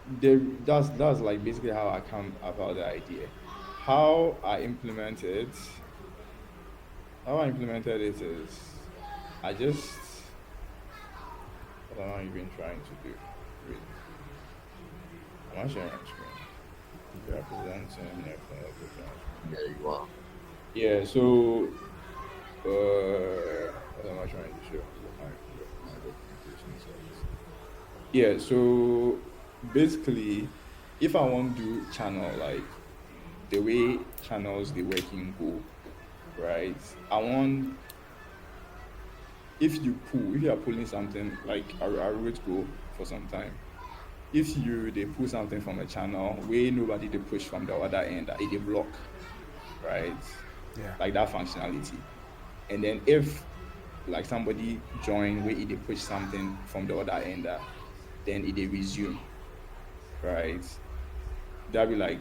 that's like basically how I come about the idea. How I implement it, how I implemented it is I just what am I even trying to do? Wait, am I sharing my screen? Representing yeah, sharing screen. Yeah, you are. Yeah, so what am I trying to show? My documentation says. Yeah, so basically if I want to do channel like the way channels they work in Go, right? I want if you are pulling something like I wrote Go for some time. If you they pull something from a channel where nobody they push from the other end, it they block, right? Yeah. Like that functionality. And then if like somebody join where they push something from the other end, then it they resume, right? That'd be like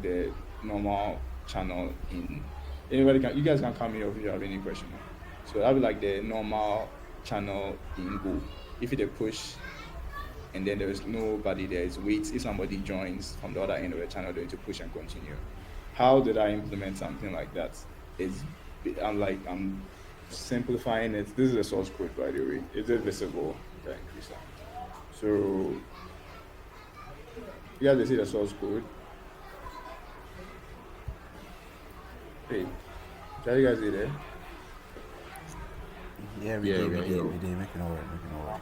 the normal channel in anybody can you guys can come here if you have any question. No? So that'd be like the normal channel in Go. If they push and then there is nobody there, it's wait. If somebody joins from the other end of the channel, they're going to push and continue. How did I implement something like that? Is I'm simplifying it. This is the source code, by the way. Is it visible? Can I increase that? So you guys see the source code. Hey, can you guys see there? Yeah, we Yeah, did, we we can did, hear. we did. Make it work, make it work.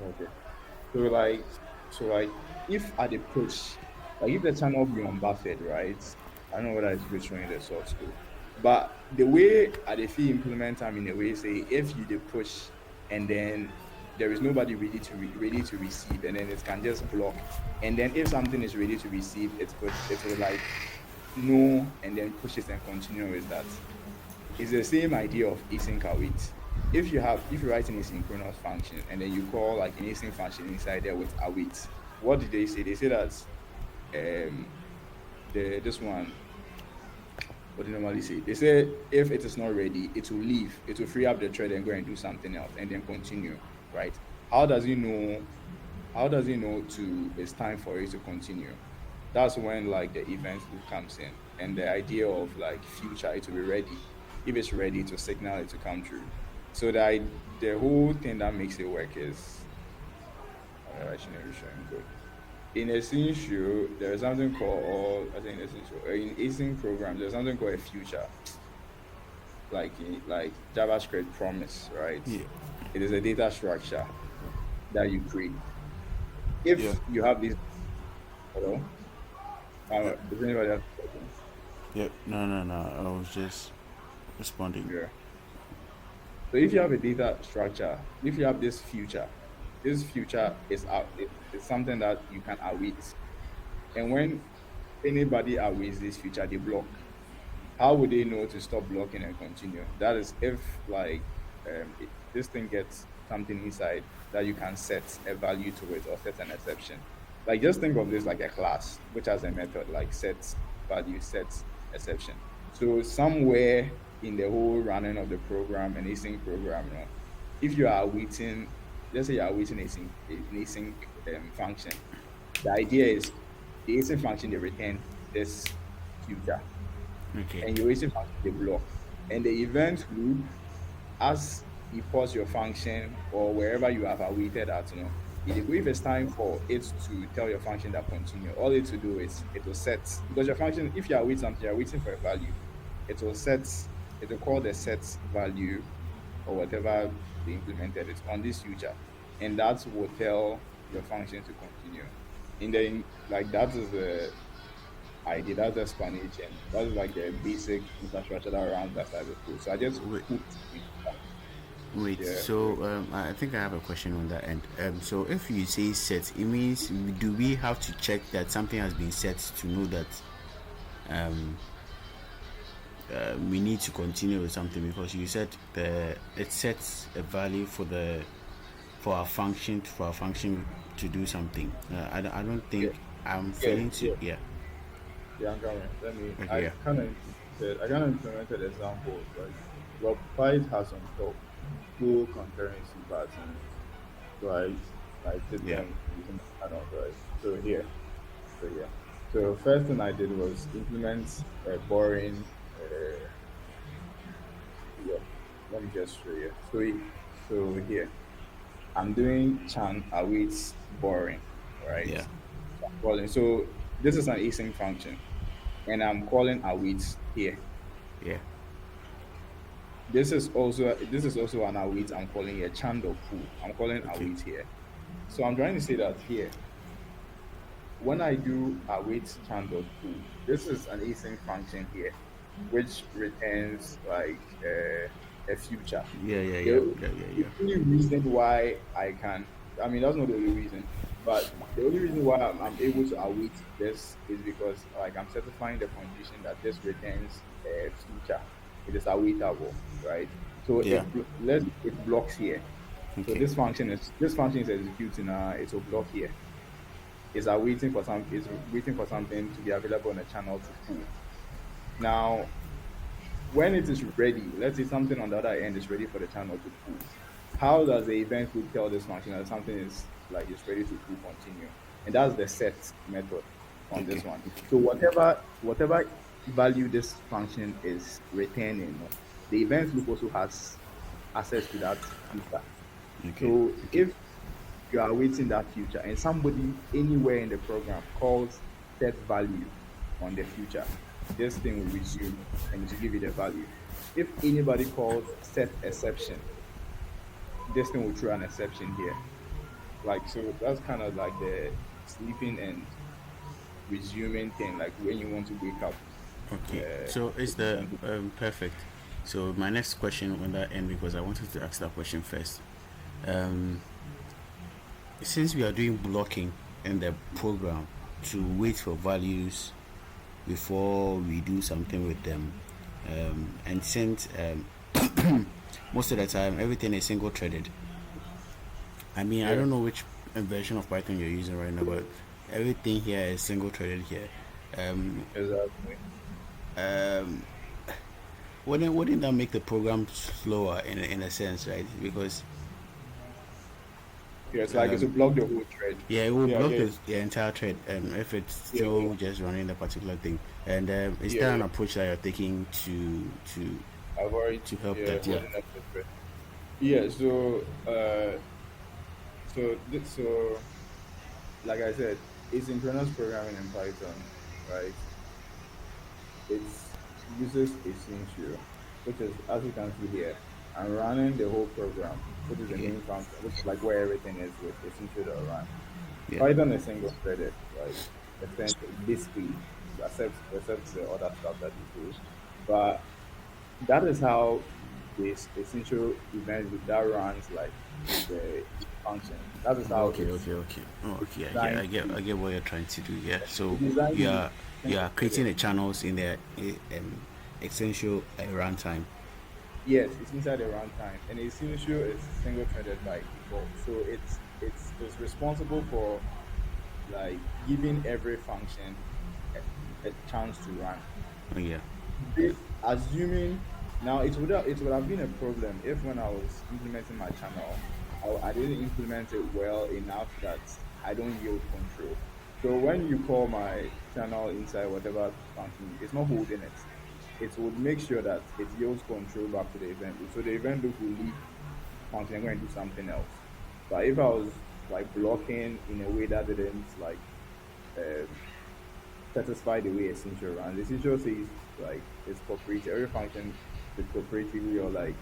Okay. So like if at the push, like if the channel be unbuffered, right? I don't know whether it's good showing the source code. But the way I dey fit implement them in a way say if you dey push and then there is nobody ready to receive and then it can just block. And then if something is ready to receive, it will like know and then push it and continue with that. It's the same idea of async await. If you're writing a synchronous function and then you call like an async function inside there with await, what did they say? They say that um the this one what do they normally say? They say if it is not ready, it will leave, it will free up the thread and go and do something else and then continue, right? How does he know how does he know to it's time for it to continue? That's when like the event loop comes in and the idea of like future it will be ready. If it's ready to signal it to come true. So the whole thing that makes it work is I shouldn't be showing good. In Asyncio, there is something called I think in async programs there's something called a future, like JavaScript promise, right? Yeah, It is a data structure that you create. yeah, If you have this, hello, yeah, is anybody else talking? yeah. No, no, no. I was just responding. Yeah. So if you have a data structure, if you have this future is out. It's something that you can await. And when anybody awaits this future, they block. How would they know to stop blocking and continue? That is if like this thing gets something inside that you can set a value to it or set an exception. Like just think of this like a class which has a method like set value, set exception. So somewhere in the whole running of the program, an async program, if you are awaiting, let's say you are awaiting an async function, the idea is the async function they return this future Okay. and you're waiting for the block. And the event loop, as you pause your function or wherever you have awaited at, if it's time for it to tell your function that continue, all it to do is it will set because your function, if you are waiting something, you're waiting for a value, it will set, it will call the set value or whatever they implemented it on this future. And that will tell your function to continue. And then like that is the idea. That's the explanation. That's like the basic infrastructure that runs that type of code. So I just Wait, put it, wait. yeah. So, I think I have a question on that end. So if you say set, it means do we have to check that something has been set to know that we need to continue with something because you said the it sets a value for the for our function to do something. I don't Yeah, think I'm yeah, failing to yeah, yeah. yeah. I'm coming. Let me. Okay, yeah. I kind of implemented examples. Like, well, Python has some Go concurrency patterns, right? like Yeah. system using my channels, right? So here, so yeah. So first thing I did was implement a boring. Yeah, let me just show you. So here, I'm doing chan awaits boring, right? Yeah. Calling. So this is an async function, and I'm calling await here. Yeah. This is also an await. I'm calling a chandler pool. I'm calling Okay. await here. So I'm trying to say that here, when I do await chandler pool, this is an async function here, which returns like a future. Yeah. Yeah. Yeah. The, Yeah. Yeah. the Yeah. only reason why I can, I mean, that's not the only reason, but the only reason why I'm able to await this is because like I'm certifying the condition that this returns a future. It is awaitable, right? So Yeah. it blocks here. So Okay. this function is executing. It will block here. Is waiting for something to be available on the channel to pull. Now, when it is ready, let's say something on the other end is ready for the channel to pull. How does the event loop tell this function that something is like it's ready to pull continue? And that's the set method on Okay. this one. So Okay. whatever value this function is returning, the event loop also has access to that future. Okay. So Okay. if you are awaiting that future and somebody anywhere in the program calls set value on the future, this thing will resume and it will give you the value. If anybody calls set exception, this thing will throw an exception here. Like, so that's kind of like the sleeping and resuming thing, like when you want to wake up. Okay. uh, So is it's the something. perfect. So my next question on that end, because I wanted to ask that question first. Um, since we are doing blocking in the program to wait for values before we do something with them, and since most of the time everything is single threaded. I mean, I Yeah, don't know which version of Python you're using right now, but everything here is single threaded here. Um, exactly. um, wouldn't that make the program slower in a sense, right? Because Yeah, it's like it will um, block the whole thread. yeah, it will Yeah, block yeah, the entire thread if it's yeah, yeah, still just running the particular thing. And is yeah, there an yeah. approach that you're taking Avoid, to help yeah, that? Yeah. holding up the thread. Yeah, so like I said, asynchronous programming in Python, right? It uses Asyncio, which is, as you can see here, I'm running the whole program, which is the Okay. main function, which is like where everything is with Asyncio.run. Yeah. Python is single threaded, like essentially, basically, except the other stuff that you do. But that is how this essential event loop that runs like the function. That is how Okay. Okay. Okay. Oh, it's okay. designed to be. I get what you're trying to do. Yeah. So It's designed to be you single are creating threaded. the channels in the essential runtime. Yes, it's inside the runtime, and essential is single threaded by default. So it's responsible for like giving every function a chance to run. Oh, yeah. This assuming now it would have been a problem if when I was implementing my channel, I didn't implement it well enough that I don't yield control. So when you call my channel inside whatever function, it's not holding it. It would make sure that it yields control back to the event loop. So the event loop will leave function and go and do something else. But if I was like blocking in a way that didn't like um, satisfy the way Essential runs. Essential says like it's cooperative. Every function should cooperatively or like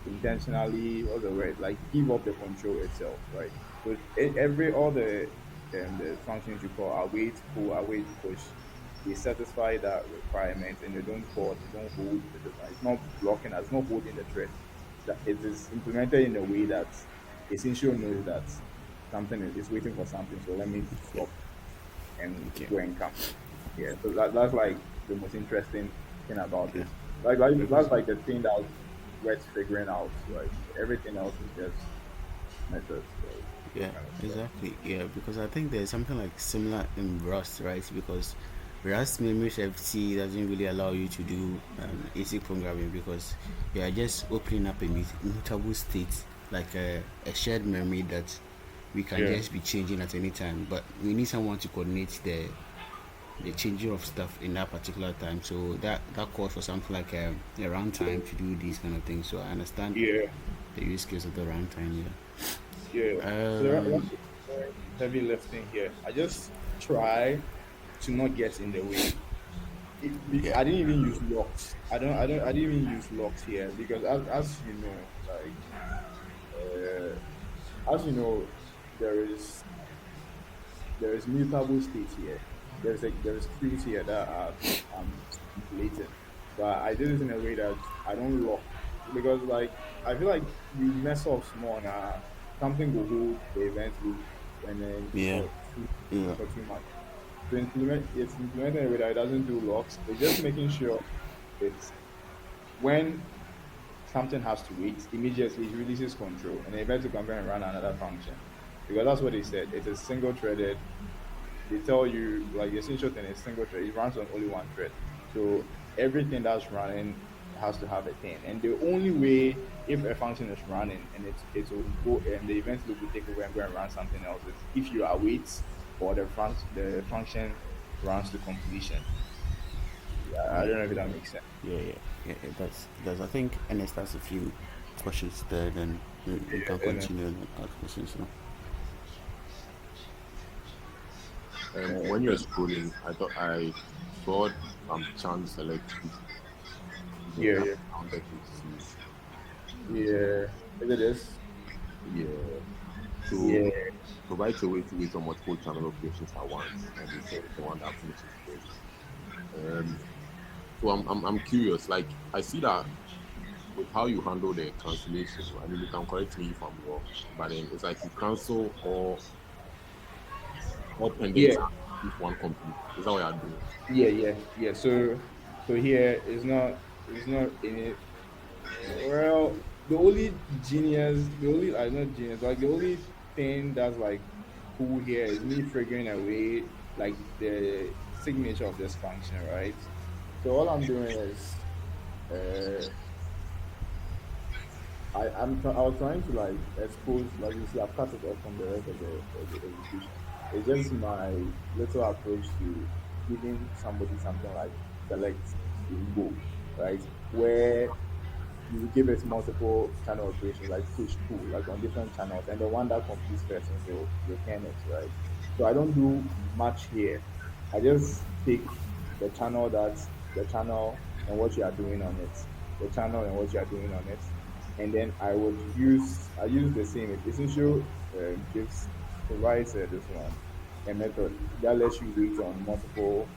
intentionally, what's the word? Like give up the control itself, right? So every all the functions you call await, pull, await, push, they satisfy that requirement and they don't hold the device. It's not blocking, it's not holding the thread. That it is implemented in a way that Essential knows that something is waiting for something. So let me Okay. stop and Okay. go and come. Yeah, so that's like the most interesting thing about Yeah. this. Like Because that's like the thing that worth figuring out. Like everything else is just methods, like yeah, kind of stuff. exactly. Yeah, because I think there's something like similar in Rust, right? Because Rust memory FC doesn't really allow you to do ASIC programming because you are just opening up a mutable state, like a shared memory that we can Yeah. just be changing at any time, but we need someone to coordinate the changing of stuff in that particular time. So that calls for something like a runtime to do these kind of things. So I understand Yeah. the use case of the runtime. Yeah. Yeah. So that's heavy lifting here. I just try to not get in the way. Yeah. I didn't even use locks. I didn't even use locks here because as you know, like as you know, there is there is mutable state here. There is fields here that are manipulated. But I did it in a way that I don't lock because like I feel like we mess up small now. Something will hold the event loop and then Yeah. Yeah. for too much. To implement it's implemented in a way that it doesn't do locks. It's just making sure it's when something has to wait, immediately it releases control and the event will come back and run another function. Because that's what they said. It is single threaded. They tell you like the essential thing is single thread. It runs on only one thread. So everything that's running has to have a thing. And the only way if a function is running and it will go and the event loop will take over and go and run something else is if you await or the function runs to completion. I Yeah. don't know if that makes sense. Yeah. It does. I think Ernest has a few questions there. Then we can And continue our questions. When you're scrolling, I saw chant select then yeah, I yeah, wanted to see. yeah. Is it is? Yeah. So Yeah, provides a way to wait on multiple channel operations at once, and they say it's the one that finishes first. Um, so I'm curious. Like I see that with how you handle the cancellation. I mean, you can correct me if I'm wrong, but then it's like you cancel all pending yeah, tasks if one complete. Is that what you're doing? yeah. So here is not any. Well, the only genius, the only not genius, like the only thing that's like cool here is me figuring away like the signature of this function, right? So all I'm doing is uh, I was trying to like expose like you see I've cut it off from the rest of the execution. It's just my little approach to giving somebody something like select in Go, right? Where you will give it multiple channel operations like push pull like on different channels and the one that completes first will return it, right? So I don't do much here. I just take the channel and what you are doing on it, the channel and what you are doing on it, and then I use the same essential gives provides this one a method that lets you wait on multiple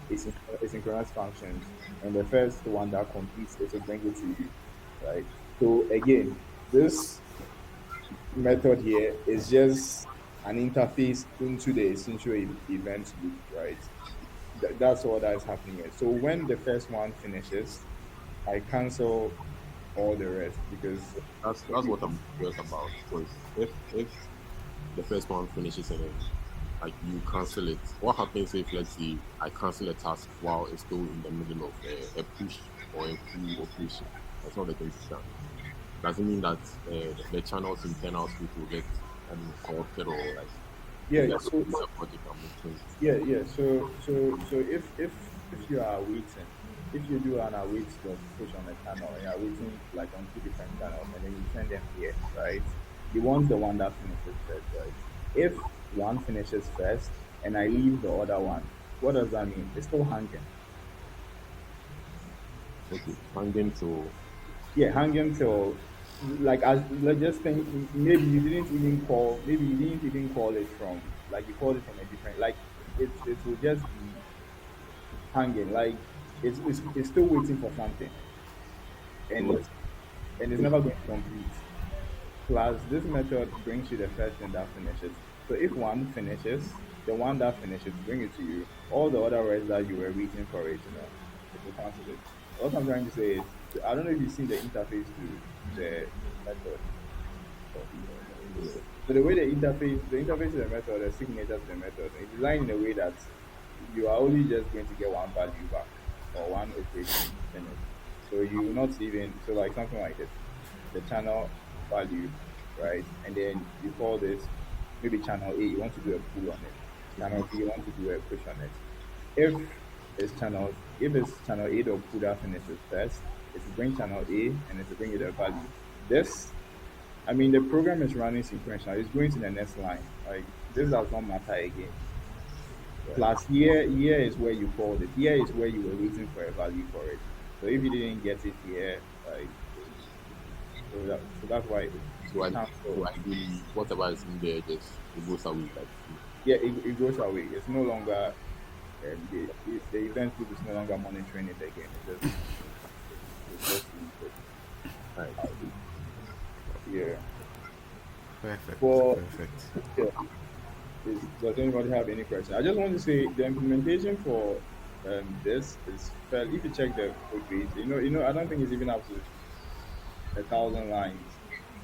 asynchronous functions, and the first one that completes it will bring it to you, right? So again, this method here is just an interface into the essential event loop, right? That's all that is happening here. So when the first one finishes, I cancel all the rest because That's what I'm curious about. Because if the first one finishes and then like you cancel it, what happens if let's say I cancel a task while it's still in the middle of a push or a pull operation? That's not the thing to done. Does it mean that the channel's internal script will get corrupted or like yeah, maybe I don't so know the project I'm making? yeah. So if you are waiting, if you do an await dot push on a channel and you are waiting like on two different channels and then you send them here, right? You want the one that finishes first, right? If one finishes first and I leave the other one, what does that mean? It's still hanging. Okay, hanging to Yeah, hanging till like as let's just think maybe you didn't even call it from like you called it from a different like it will just be hanging like it's still waiting for something and so it's never going to complete. Plus, this method brings you the first thing that finishes. So if one finishes, the one that finishes bring it to you. All the other words that you were waiting for it, it will cancel it. What I'm trying to say is, I don't know if you've seen the interface to the method. So the interface to the method, the signature to the method, is designed in a way that you are only just going to get one value back or one operation finished. So you will not even so like something like this, the channel value right? And then you call this maybe channel A, you want to do a pull on it. Channel B, you want to do a push on it. If it's channel A, the pull that finishes first, it will bring channel A and it will bring you the value. This, I mean, the program is running sequential. It's going to the next line. Like this does not matter again. Right. Plus here is where you called it. Here is where you were waiting for a value for it. So if you didn't get it here, like so that's why So it I cancels. so ideally whatever is in there just it goes away like Yeah, it goes away. It's no longer the event group is no longer monitoring it again. It just leaves it. right. Yeah. Perfect. For Perfect. yeah, does anybody have any question? I just want to say the implementation for this is fairly. If you check the code base, I don't think it's even up to 1,000 lines.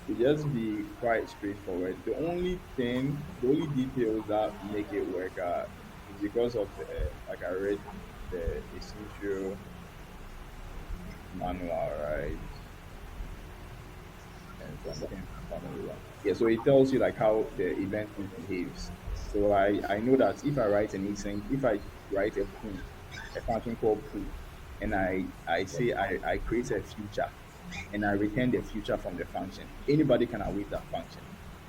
It just be quite straightforward. The only details that make it work is because of like I read the Asyncio manual, right? And something family one. Yeah, so it tells you like how the event group behaves. So I know that if I write a pool, a function called pool, and I say I create a future and I return the future from the function, anybody can await that function.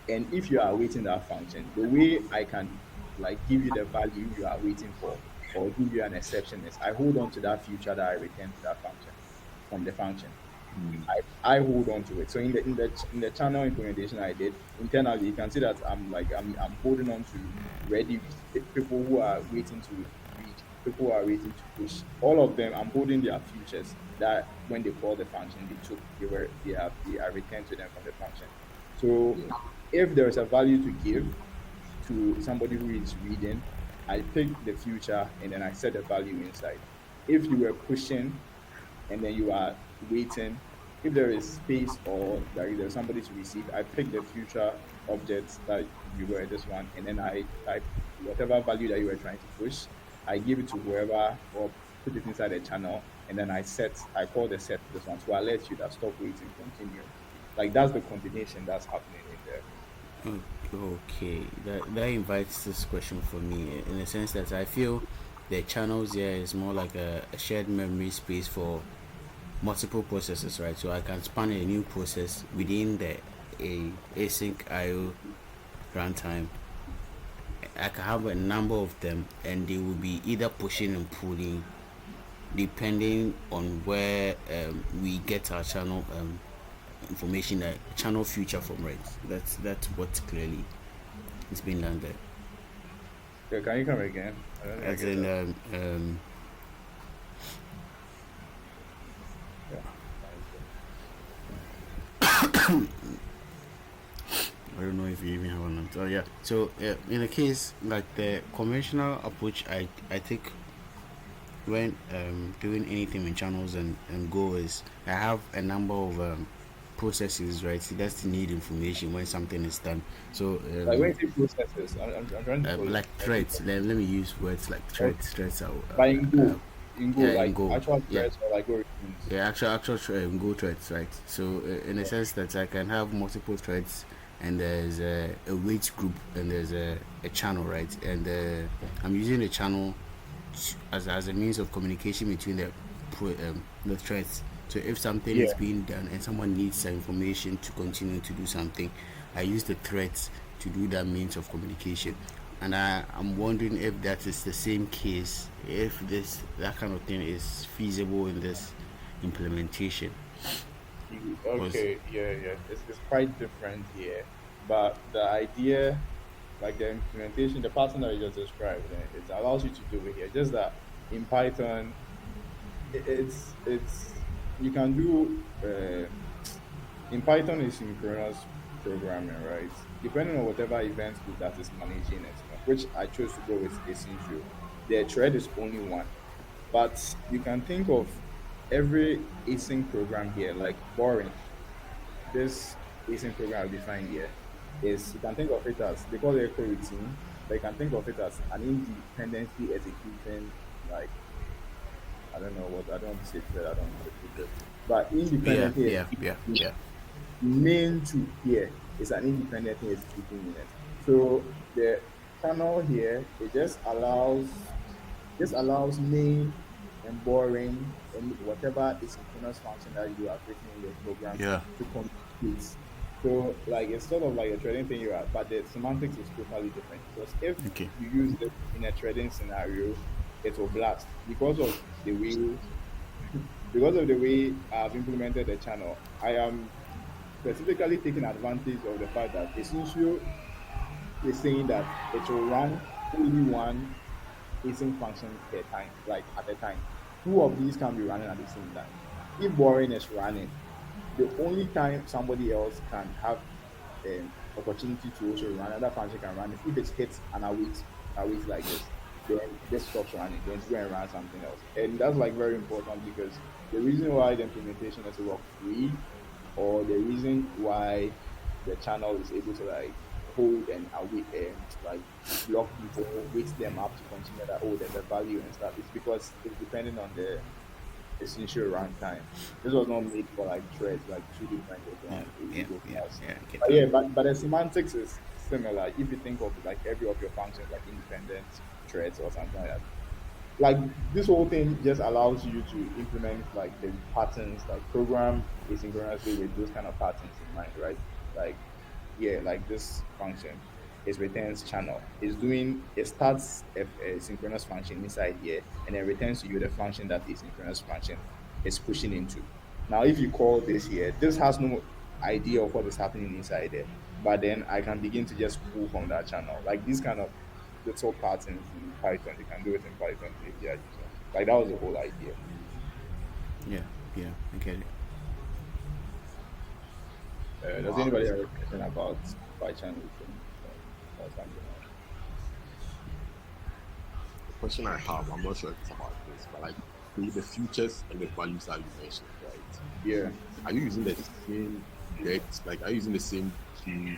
And if you are awaiting that function, the way I can like give you the value you are waiting for or give you an exception is I hold on to that future that I return to that function from the function. Mm, I hold on to it. So in the channel implementation I did internally, you can see that I'm holding on to ready people who are waiting to read, people who are waiting to push. All of them, I'm holding their futures that when they call the function, they are returned to them from the function. So yeah. if there is a value to give to somebody who is reading, I pick the future and then I set the value inside. If you were pushing and then you are waiting. If there is space or there's somebody to receive, I pick the future objects that you were this one, and then I type whatever value that you were trying to push. I give it to whoever or put it inside the channel, and then I call the set this one to alert you that stop waiting, continue. Like that's the combination that's happening in there. Okay, that invites this question for me in the sense that I feel the channels here is more like a shared memory space for multiple processes, right? So I can span a new process within the async IO runtime. I can have a number of them, and they will be either pushing and pulling depending on where we get our channel information, channel future from, right? That's what clearly is being done there. Yeah, can you come again? I don't think I As get in, that. Yeah. I don't know if you even have one. So yeah. So in a case like the conventional approach, I take when doing anything in channels and Go is I have a number of processes, right? So that's the need information when something is done. So Like when you say processes, I'm trying to follow. like threads. Let me use words like Okay. threads. But in Go, Yeah, in like Go. actual Yeah, threads or like algorithms. yeah. Actual Go threads, right? So in a sense that I can have multiple threads, and there's a weight group, and there's a channel, right? And I'm using the channel as a means of communication between the threads. So if something is Yeah. being done and someone needs some information to continue to do something, I use the threads to do that means of communication. And I'm wondering if that is the same case, if this that kind of thing is feasible in this implementation. Was Okay, yeah. It's quite different here, but the idea, like the implementation, the pattern that you just described, it allows you to do it here. Just that in Python, it's you can do in Python is synchronous programming, right? Depending on whatever event group that is managing it, which I chose to go with Asyncio. The thread is only one. But you can think of every async program here, like boring. This async program I defined here is you can think of it as they call it a coroutine, but you can think of it as an independently executing like I don't know what I don't want to say thread, I don't want to say thread, but yeah, independently yeah, yeah, executing yeah. the main tool here. It's an independent thing executing unit. So the channel here, it just allows main and boring and whatever asynchronous function that you have written in your program Yeah. to communicate. So like it's sort of like a trading thing you are, but the semantics is totally different because if Okay. you use it in a trading scenario, it will blast because of the way I've implemented the channel. I am specifically taking advantage of the fact that Asyncio is saying that it will run only one async function per time, like at a time. Two of these can be running at the same time. If boring is running, the only time somebody else can have an opportunity to also run another function can run is if it hits and I wait like this. Then this stops running. Then it's going to run something else. And that's like very important because the reason why the implementation is work free or the reason why the channel is able to like hold and await and like block people, wait them up to consider that oh there's a value and stuff. It's because it's depending on the essential runtime. This was not made for like threads, like two different threads Yeah. on Yeah. Google Yeah. Plus. Yeah. I get But that. yeah, but the semantics is similar. If you think of like every of your functions like independent threads or something like that, like this whole thing just allows you to implement like the patterns, like program asynchronously with those kind of patterns in mind, right? Like, yeah, like this function is returns channel. It starts a synchronous function inside here and then returns to you the function that asynchronous function is pushing into. Now, if you call this here, this has no idea of what is happening inside there. But then I can begin to just pull from that channel. Like these kind of little patterns in Python. You can do it in Python if you are using. Like that was the whole idea. Yeah. Yeah. I get it. Does Wow. anybody have a question about Python thing or something else? The question I have, I'm not sure if it's about this, but like the features and the values that you mentioned, right? Yeah, Are you using the same debt? Like, are you using the same queue?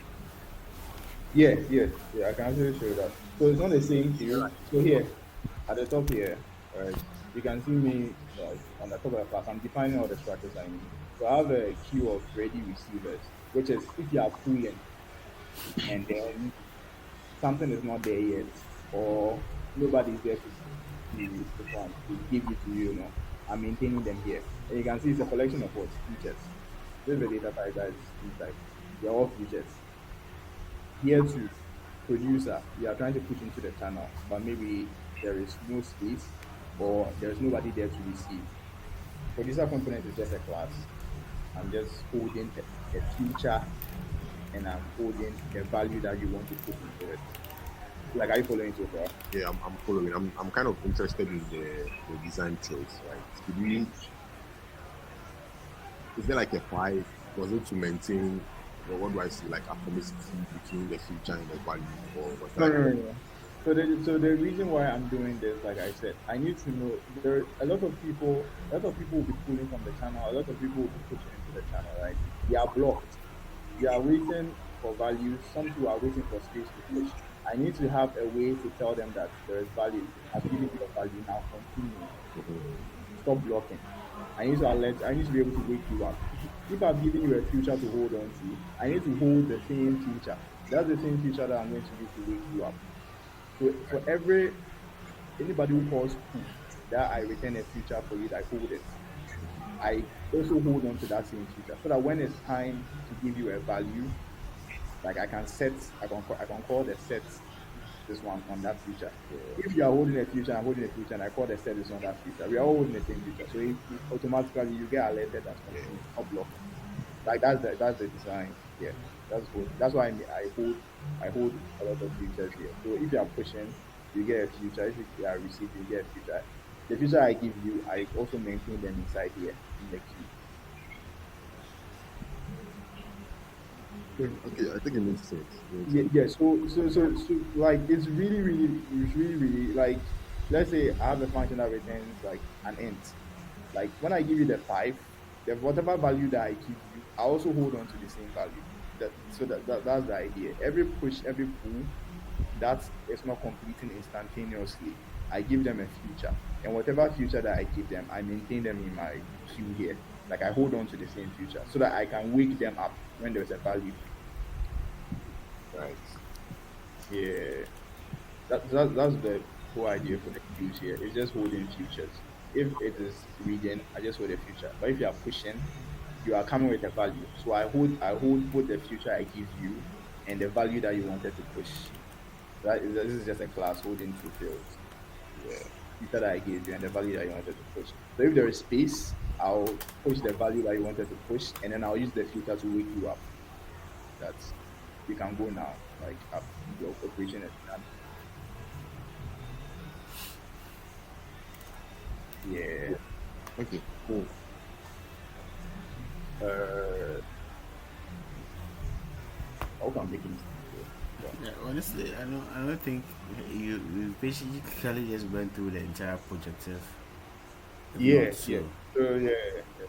yeah, yeah, yeah. I can actually show that. So it's not the same Is it queue. like, So here at the top here, right, you can see me like on the top of the class. I'm defining all the structures I need. So I have a queue of ready receivers, which is if you are pulling and then something is not there yet, or nobody's there to respond, to give it to you, you know, I'm maintaining them here. And you can see it's a collection of what? Features. This is the data type that is inside. They're all features. Here to producer, you are trying to push into the channel, but maybe there is no space or there's nobody there to receive. Producer component is just a class. I'm just holding a feature and I'm holding the value that you want to push into it. Like, are you following so far? yeah, I'm following. I'm kind of interested in the design choice, right? Could you, is there like a five? Was it to maintain, or what do I see, like atomicity between the feature and the value, or was there No, like no, no, no. So the reason why I'm doing this, like I said, I need to know there a lot of people will be pulling from the channel, a lot of people will be pushing into the channel, right? They are blocked. You are waiting for values, some people are waiting for space to push. I need to have a way to tell them that there is value. I've given you a value, now continue. Stop blocking. I need to be able to wake you up. If I've given you a future to hold on to, I need to hold the same future. That's the same future that I'm going to use to wake you up. So for anybody who calls pull, that I return a future for you, I hold it. I also hold on to that same future so that when it's time to give you a value, like I can call the set this one on that future. If you are holding a future, I'm holding a future, and I call the set this on that future. We are all holding the same future, so automatically you get alerted that yeah? continue, not blocking. Like that's the design. Yeah, that's why I hold a lot of futures here. So if you are pushing, you get a future. If you are receiving, you get a future. The future I give you, I also maintain them inside here in the queue. Okay, I think it makes sense. It makes Yeah, sense. yeah. So like it's really like let's say I have a function that returns like an int. Like when I give you the five, the whatever value that I give you, I also hold on to the same value. That's the idea. Every push, every pull, that is not completing instantaneously. I give them a future, and whatever future that I give them, I maintain them in my queue here. Like I hold on to the same future so that I can wake them up when there's a value. Right. Yeah, that's the whole idea for the queues here. It's just holding futures. If it is reading, I just hold the future. But if you are pushing, you are coming with a value. So I hold both the future I give you and the value that you wanted to push. This is just a class holding two fields. Yeah. Future that I gave you and the value that you wanted to push. So if there is space, I'll push the value that you wanted to push, and then I'll use the future to wake you up. That's you can go now. Like your operation is done. Yeah. Okay, cool. Uh, I hope I'm making sense here. Yeah. Yeah, honestly, I don't think you basically just went through the entire project, if not Yeah, yeah. so. So yeah,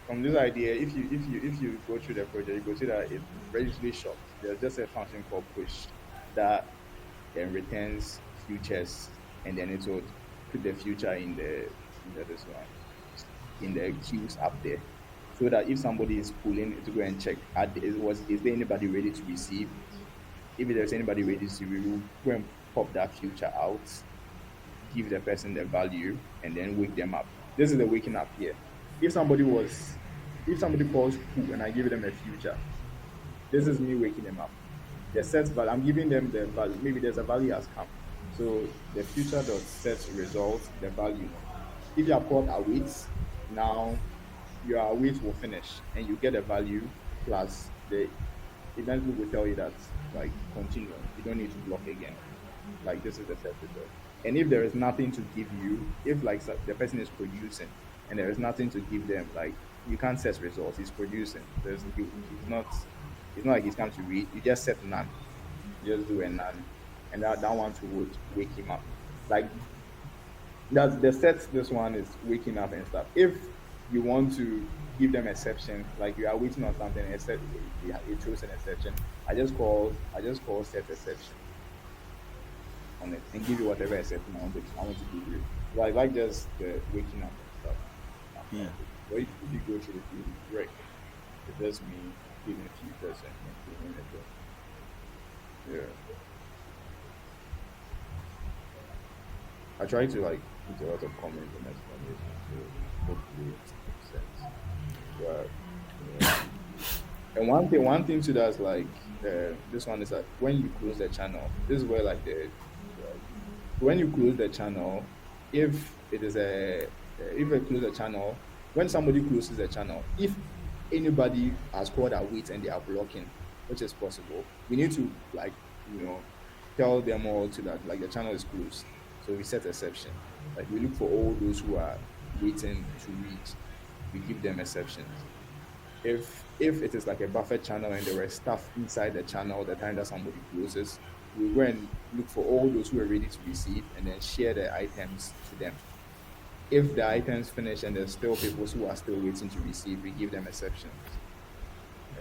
from this idea, if you go through the project, you go see that it's relatively short. There's just a function called push that then returns futures, and then it will put the future in the this one in the queues up there, so that if somebody is pulling to go and check, is there anybody ready to receive? If there's anybody ready to receive, we will go and pop that future out, give the person the value, and then wake them up. This is the waking up here. If somebody was, if somebody calls pull and I give them a future, this is me waking them up. The set value, I'm giving them the value. Maybe there's a value has come. So the future dot set result, the value. If you are called await, now your await will finish and you get a value plus the event loop will tell you that like continue. You don't need to block again. Like this is the set result. And if there is nothing to give you, if like the person is producing and there is nothing to give them, like you can't set results. He's producing. It's not like he's come to read. You just set none. You just do a none, and that one to would wake him up. Like that's the set. This one is waking up and stuff. If you want to give them exceptions, like you are waiting on something, and it throws an exception. I just call set exception on it and give you whatever exception I want to give you. Like just the waking up and stuff. Yeah. But if you go through the field, right, it does mean giving a few percent and giving it yeah. I try to like put a lot of comments and explanation, so hopefully it makes sense. But yeah. And one thing too that's like this one is that when you close the channel, this is where like like, when you close the channel, if it is if you close the channel, when somebody closes the channel, if anybody has called a wait and they are blocking, which is possible, we need to like tell them all to that like the channel is closed. So we set exception. Like we look for all those who are waiting to read. We give them exceptions. If it is like a buffer channel and there is stuff inside the channel the time that somebody closes, we go and look for all those who are ready to receive and then share the items to them. If the items finish and there's still people who are still waiting to receive, we give them exceptions.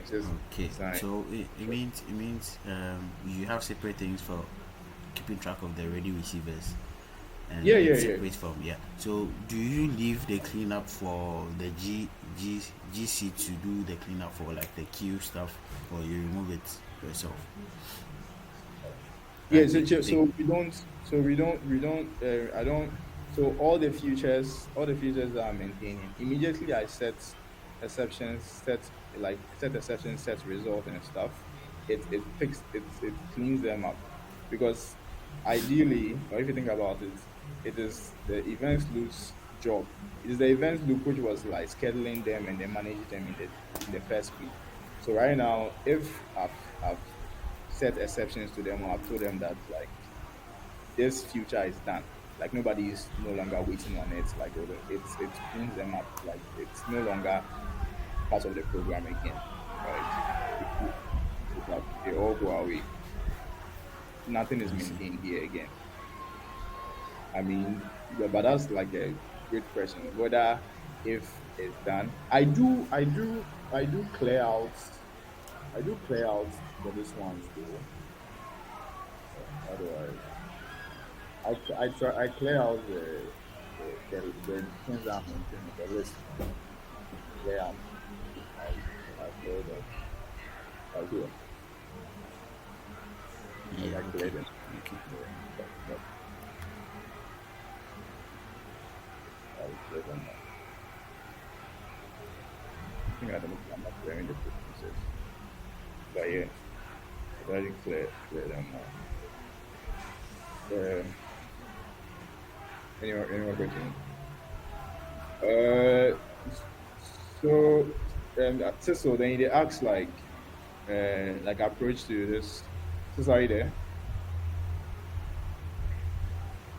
It's just Okay. design. So it means you have separate things for keeping track of the ready receivers, and Yeah, yeah, it's yeah. separate from, yeah. So do you leave the cleanup for the GC to do the cleanup for like the queue stuff, or you remove it yourself? Yeah, Like so we don't I don't so all the features that I'm maintaining immediately I set exceptions, set exceptions, set result and stuff. It cleans them up because ideally, or if you think about it, it is the events loop's job. It is the events loop which was like scheduling them and then manage them in the first place. So right now, if I've set exceptions to them or I've told them that like this future is done. Like nobody is no longer waiting on it. Like it cleans them up. Like it's no longer part of the program again. Right? It's like they all go away. Nothing is I see. maintained here again. I mean, but that's like a great question. Whether if it's done, I do clear out. I do clear out for this ones though. How do I clear out the things I'm maintaining, the list. Clear out. I clear them. I do. Like I Yeah. Okay. cleared them. Okay. Yeah, but I cleared them now. I think I'm not clearing the preferences. But yeah, I already clear them now. Any more questions? Uh, so so then they ask like approach to this. So sorry there.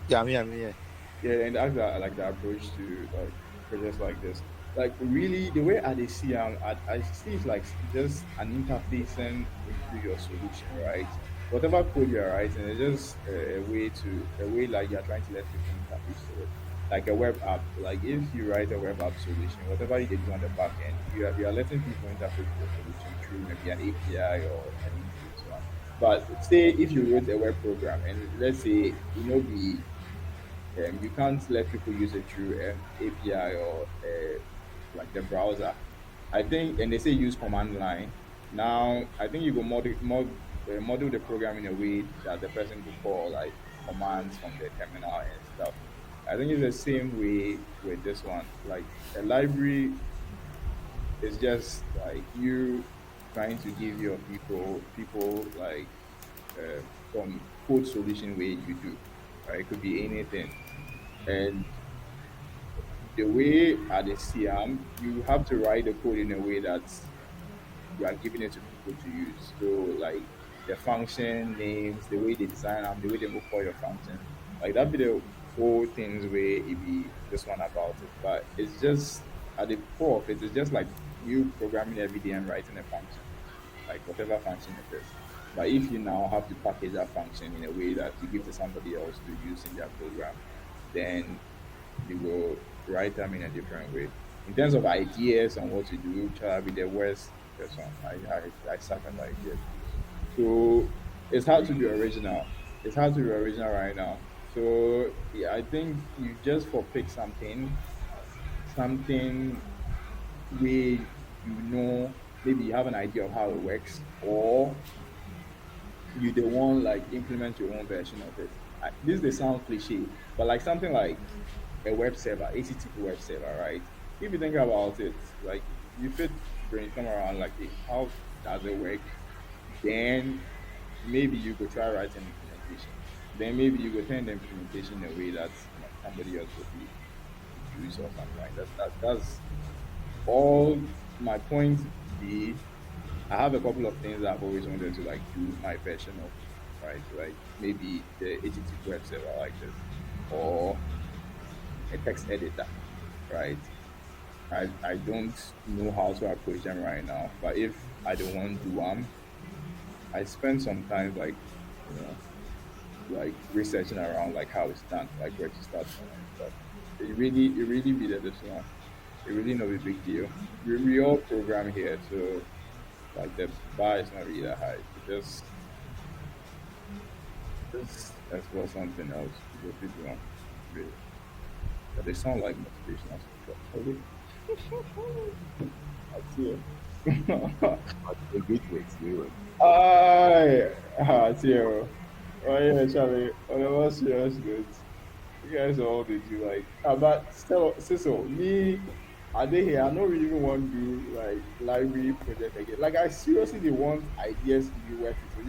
Yeah, me, yeah. Yeah, and that's like the approach to like projects like this. Like really, the way I they see I see it's like just an interfacing into your solution, right? Whatever code you're writing, it's just a way like you're trying to let people interface to it. Like a web app, like if you write a web app solution, whatever they do on the back end, you are letting people interface with your solution through maybe an API or an interface. So on. But say if you wrote a web program and let's say be you can't let people use it through API or like the browser. I think, and they say use command line. Now, I think you go model the program in a way that the person could call like commands from the terminal and stuff. I think it's the same way with this one. Like a library is just like you trying to give your people like some code solution way you do. Right? It could be anything. And the way at the CM, you have to write the code in a way that you are giving it to people to use. So like the function names, the way they design them, the way they will call your function. Like that be the whole things where it be this one about it. But it's just at the core of it, it's just like you programming every day and writing a function, like whatever function it is. But if you now have to package that function in a way that you give to somebody else to use in their program, then you will write them in a different way. In terms of ideas and what to do, try to be the worst person. I suck at ideas. So it's hard to be original. It's hard to be original right now. So yeah, I think you just for pick something where maybe you have an idea of how it works, or you the one like implement your own version of it. This they sound cliche, but like something like a web server, HTTP web server, right? If you think about it, like you fit brainstorm around like how does it work, then maybe you could try writing implementation. Then maybe you could turn the implementation in a way that somebody else would use or something like that. That's all my point be. I have a couple of things I've always wanted to like do my version of, right? Like maybe the HTTP web server like this, or a text editor, right? I don't know how to approach them right now, but if I don't want to do I spend some time like you know like researching around like how it's done, like where to start from and stuff. It really be that this one. It really not a big deal. We all program here, so like the bar is not really that high. Just explore something else to go people on. Really. But they sound like motivational speakers. I see it. But a great works, great works. Ay, Tio. Oh yeah, Charlie. On the most serious note, you guys all did you like? But still, so me, I did here. I don't really even want to do like library project again. Like I seriously, they want ideas to be working. So you